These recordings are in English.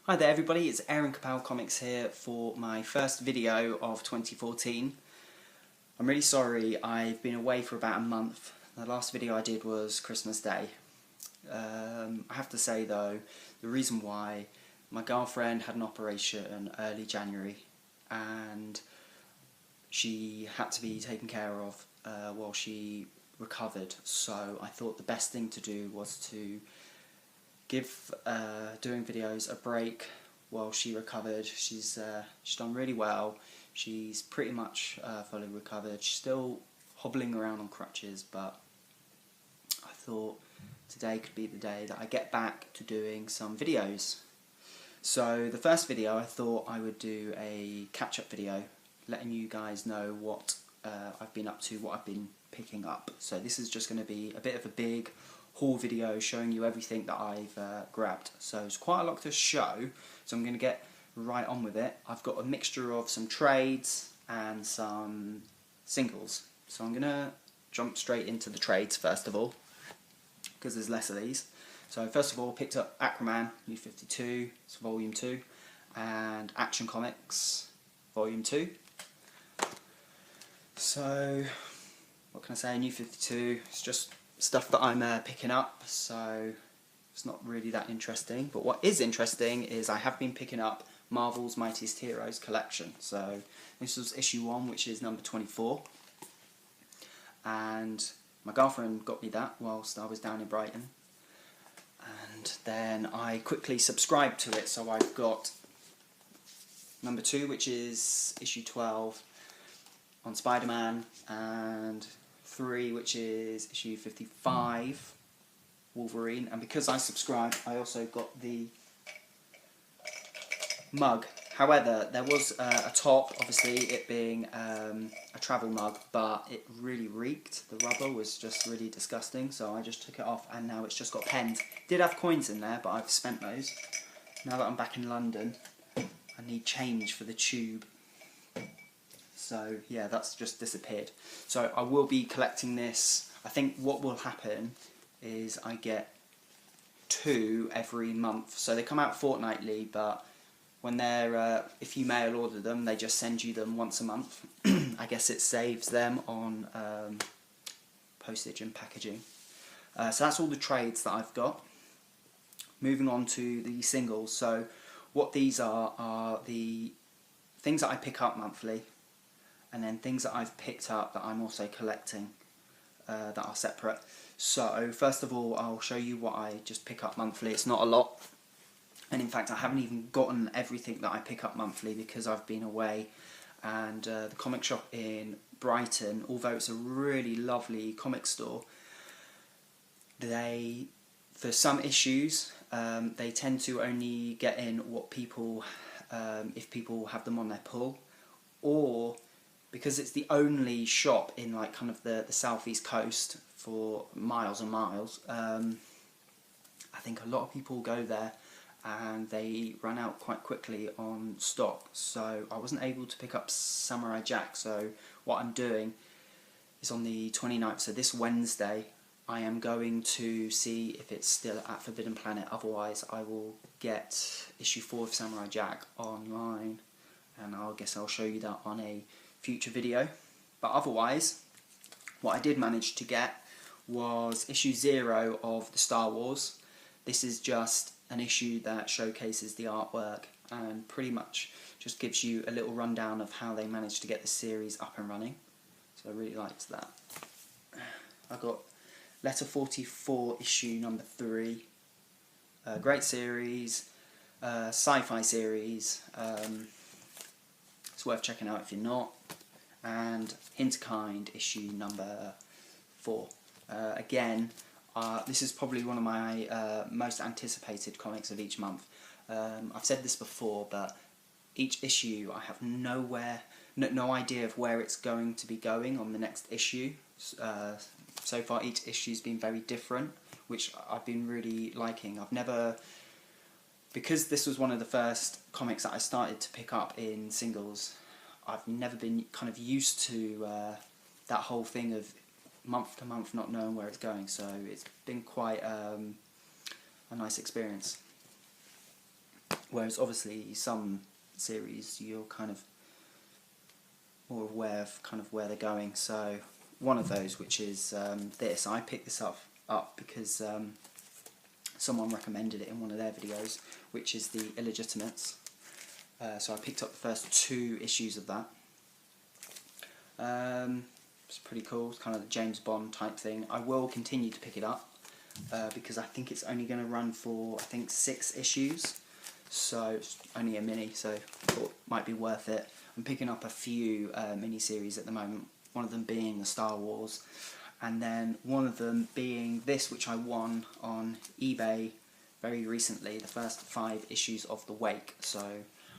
Hi there everybody, it's Aaron KaPowComics here for my first video of 2014. I'm really sorry, I've been away for about a month. The last video I did was Christmas Day. I have to say though, the reason why, my girlfriend had an operation early January and she had to be taken care of while she recovered, so I thought the best thing to do was to give doing videos a break while she recovered. She's done really well. She's pretty much fully recovered. She's still hobbling around on crutches, but I thought today could be the day that I get back to doing some videos. So the first video I thought I would do a catch-up video, letting you guys know what I've been up to, what I've been picking up. So this is just going to be a bit of a big haul video showing you everything that I've grabbed. So there's quite a lot to show, so I'm going to get right on with it. I've got a mixture of some trades and some singles. So I'm going to jump straight into the trades first of all, because there's less of these. So first of all, picked up Aquaman, New 52, it's Volume 2, and Action Comics, Volume 2. So, what can I say, New 52, it's just stuff that I'm picking up, so it's not really that interesting. But what is interesting is I have been picking up Marvel's Mightiest Heroes collection. So this was issue 1, which is number 24, and my girlfriend got me that whilst I was down in Brighton, and then I quickly subscribed to it. So I've got number 2, which is issue 12 on Spider-Man, and 3, which is issue 55, Wolverine. And because I subscribed, I also got the mug. However, there was a top, obviously it being a travel mug, but it really reeked. The rubber was just really disgusting, so I just took it off, and now it's just got pens. Did have coins in there, but I've spent those. Now that I'm back in London, I need change for the tube. So yeah, that's just disappeared. So I will be collecting this. I think what will happen is I get 2 every month. So they come out fortnightly, but when they're if you mail order them, they just send you them once a month. I guess it saves them on postage and packaging. So that's all the trades that I've got. Moving on to the singles. So what these are the things that I pick up monthly, and then things that I've picked up that I'm also collecting that are separate. So first of all, I'll show you what I just pick up monthly. It's not a lot, and in fact I haven't even gotten everything that I pick up monthly because I've been away, and the comic shop in Brighton, although it's a really lovely comic store, they, for some issues, they tend to only get in what people, if people have them on their pull, or because it's the only shop in like kind of the southeast coast for miles and miles, I think a lot of people go there and they run out quite quickly on stock. So I wasn't able to pick up Samurai Jack, so what I'm doing is on the 29th, so this Wednesday, I am going to see if it's still at Forbidden Planet. Otherwise I will get issue 4 of Samurai Jack online, and I guess I'll show you that on a future video. But otherwise, what I did manage to get was issue 0 of the Star Wars. This is just an issue that showcases the artwork and pretty much just gives you a little rundown of how they managed to get the series up and running. So I really liked that. I got Letter 44 issue number 3. Great series, sci-fi series. It's worth checking out if you're not. And Hinterkind issue number 4. Again, this is probably one of my most anticipated comics of each month. I've said this before, but each issue I have no idea of where it's going to be going on the next issue. So far each issue's been very different, which I've been really liking. Because this was one of the first comics that I started to pick up in singles, I've never been kind of used to that whole thing of month to month not knowing where it's going, so it's been quite a nice experience. Whereas obviously some series you're kind of more aware of kind of where they're going. So one of those, which is this, I picked this up because someone recommended it in one of their videos, which is the Illegitimates. So I picked up the first 2 issues of that. It's pretty cool. It's kind of the James Bond type thing. I will continue to pick it up because I think it's only going to run for, I think, 6 issues. So it's only a mini, so I thought it might be worth it. I'm picking up a few mini-series at the moment, one of them being the Star Wars, and then one of them being this, which I won on eBay very recently, the first 5 issues of The Wake. So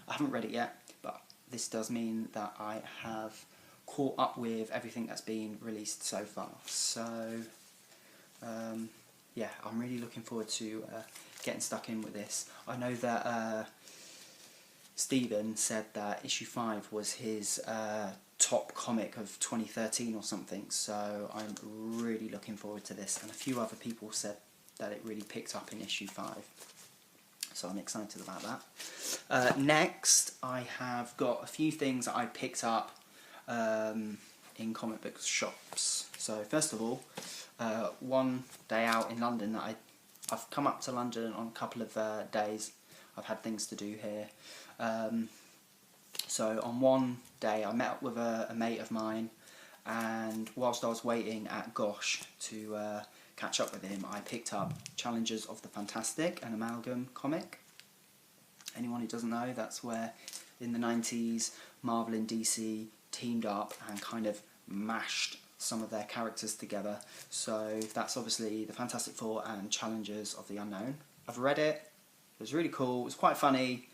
I haven't read it yet, but this does mean that I have caught up with everything that's been released so far. So yeah, I'm really looking forward to getting stuck in with this. I know that Stephen said that issue 5 was his top comic of 2013 or something, so I'm really looking forward to this, and a few other people said that it really picked up in issue 5, so I'm excited about that. Next, I have got a few things that I picked up in comic book shops. So first of all, one day out in London, that I've come up to London on a couple of days. I've had things to do here. So on one day I met up with a mate of mine, and whilst I was waiting at Gosh to catch up with him, I picked up Challengers of the Fantastic, an Amalgam comic. Anyone who doesn't know, that's where in the 90s Marvel and DC teamed up and kind of mashed some of their characters together. So that's obviously the Fantastic Four and Challengers of the Unknown. I've read it, it was really cool, it was quite funny.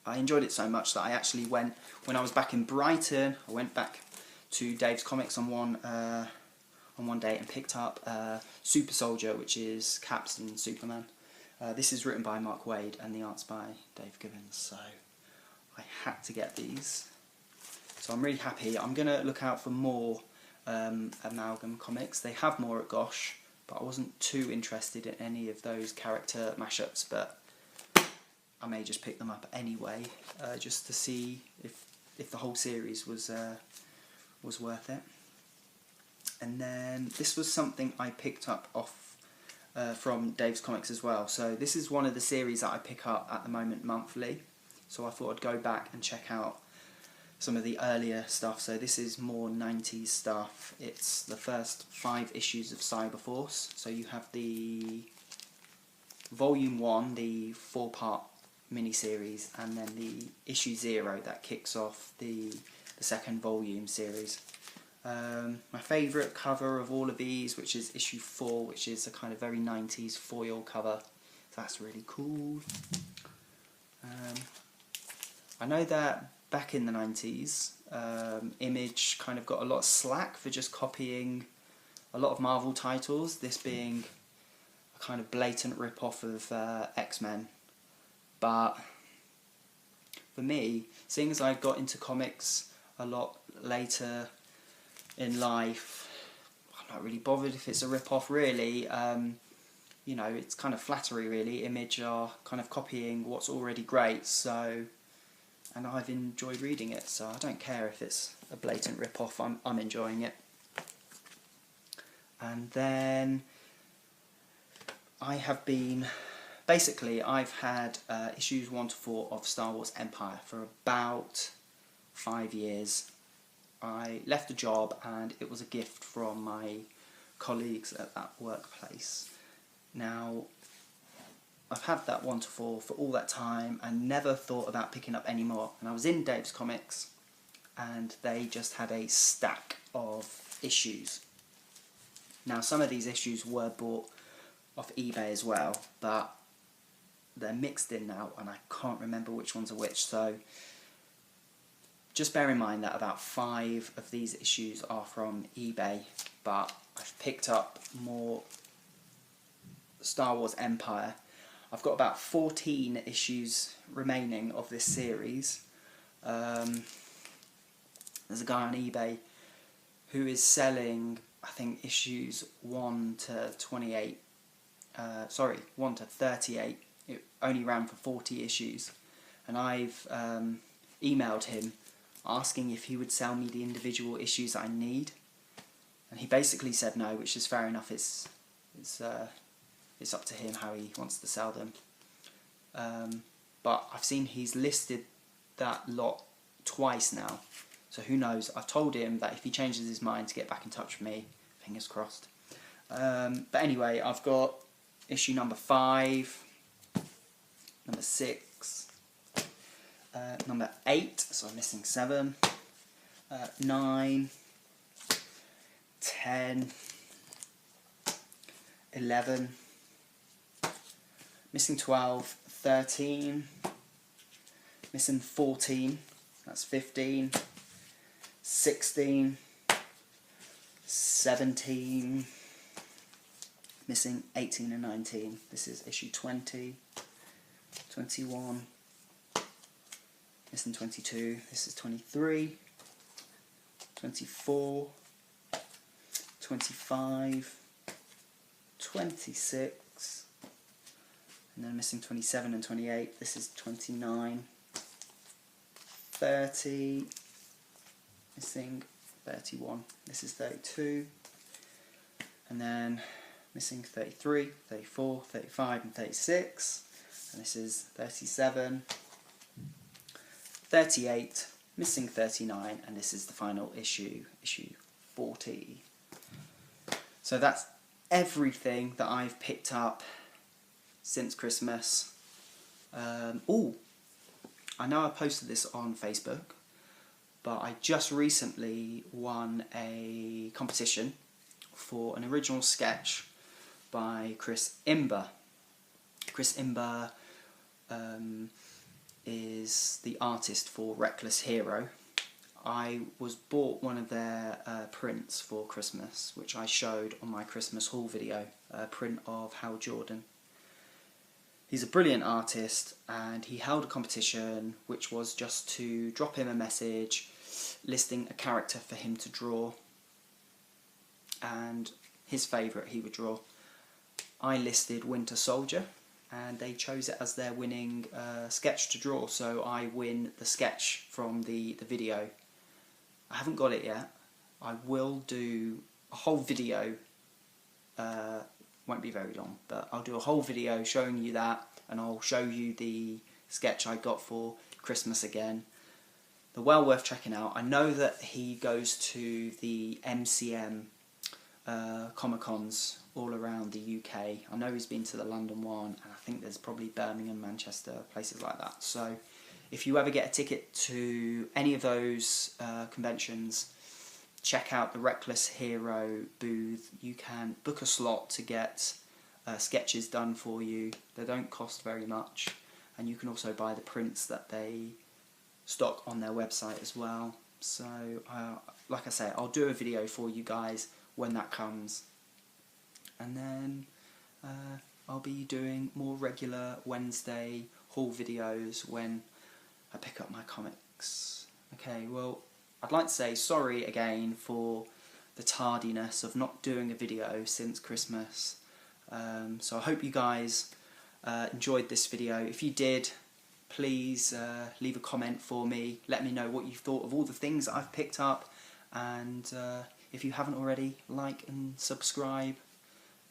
I enjoyed it so much that I actually went, when I was back in Brighton, I went back to Dave's Comics on one day and picked up Super Soldier, which is Caps and Superman. This is written by Mark Waid and the art's by Dave Gibbons, so I had to get these. So I'm really happy. I'm going to look out for more Amalgam comics. They have more at Gosh, but I wasn't too interested in any of those character mashups, but I may just pick them up anyway, just to see if the whole series was worth it. And then this was something I picked up off from Dave's Comics as well. So this is one of the series that I pick up at the moment monthly. So I thought I'd go back and check out some of the earlier stuff. So this is more 90s stuff. It's the first 5 issues of Cyberforce. So you have the Volume 1, the 4-part miniseries, and then the issue 0 that kicks off the second volume series. My favourite cover of all of these, which is issue 4, which is a kind of very 90s foil cover. So that's really cool. I know that back in the 90s, Image kind of got a lot of slack for just copying a lot of Marvel titles, this being a kind of blatant rip-off of X-Men. But for me, seeing as I got into comics a lot later in life, I'm not really bothered if it's a rip-off, really. You know, it's kind of flattery, really. Image are kind of copying what's already great, so, and I've enjoyed reading it, so I don't care if it's a blatant rip-off. I'm enjoying it. And then I have been, basically I've had issues 1 to 4 of Star Wars Empire for about 5 years. I left a job and it was a gift from my colleagues at that workplace. Now, I've had that 1 to 4 for all that time and never thought about picking up any more. And I was in Dave's Comics and they just had a stack of issues. Now, some of these issues were bought off eBay as well, but they're mixed in now and I can't remember which ones are which, so just bear in mind that about 5 of these issues are from eBay, but I've picked up more Star Wars Empire. I've got about 14 issues remaining of this series. There's a guy on eBay who is selling, I think, issues 1 to 28 sorry, 1 to 38. It only ran for 40 issues, and I've emailed him asking if he would sell me the individual issues that I need, and he basically said no, which is fair enough. It's up to him how he wants to sell them. But I've seen he's listed that lot twice now, so who knows. I've told him that if he changes his mind to get back in touch with me, fingers crossed. But anyway, I've got issue number 5, number 6, number 8, so I'm missing 7, 9, 10, 11, missing 12, 13, missing 14, that's 15, 16, 17, missing 18 and 19. This is issue 20, 21, missing 22, this is 23, 24, 25, 26, and then missing 27 and 28, this is 29, 30, missing 31, this is 32, and then missing 33, 34, 35 and 36, and this is 37, 38, missing 39, and this is the final issue, issue 40. So that's everything that I've picked up since Christmas. Oh, I know I posted this on Facebook, but I just recently won a competition for an original sketch by Chris Imber. Chris Imber is the artist for Reckless Hero. I was bought one of their prints for Christmas, which I showed on my Christmas haul video, a print of Hal Jordan. He's a brilliant artist, and he held a competition which was just to drop him a message listing a character for him to draw, and his favourite he would draw. I listed Winter Soldier, and they chose it as their winning sketch to draw, so I win the sketch from the video. I haven't got it yet. I will do a whole video, won't be very long, but I'll do a whole video showing you that, and I'll show you the sketch I got for Christmas again. They're well worth checking out. I know that he goes to the MCM Comic-Cons all around the UK. I know he's been to the London one, and I think there's probably Birmingham, Manchester, places like that. So if you ever get a ticket to any of those conventions, check out the Reckless Hero booth. You can book a slot to get sketches done for you. They don't cost very much, and you can also buy the prints that they stock on their website as well. So like I say, I'll do a video for you guys when that comes, and then I'll be doing more regular Wednesday haul videos when I pick up my comics. Okay, well, I'd like to say sorry again for the tardiness of not doing a video since Christmas. So I hope you guys enjoyed this video. If you did, please leave a comment for me. Let me know what you thought of all the things that I've picked up, and if you haven't already, like and subscribe,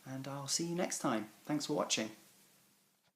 and I'll see you next time. Thanks for watching.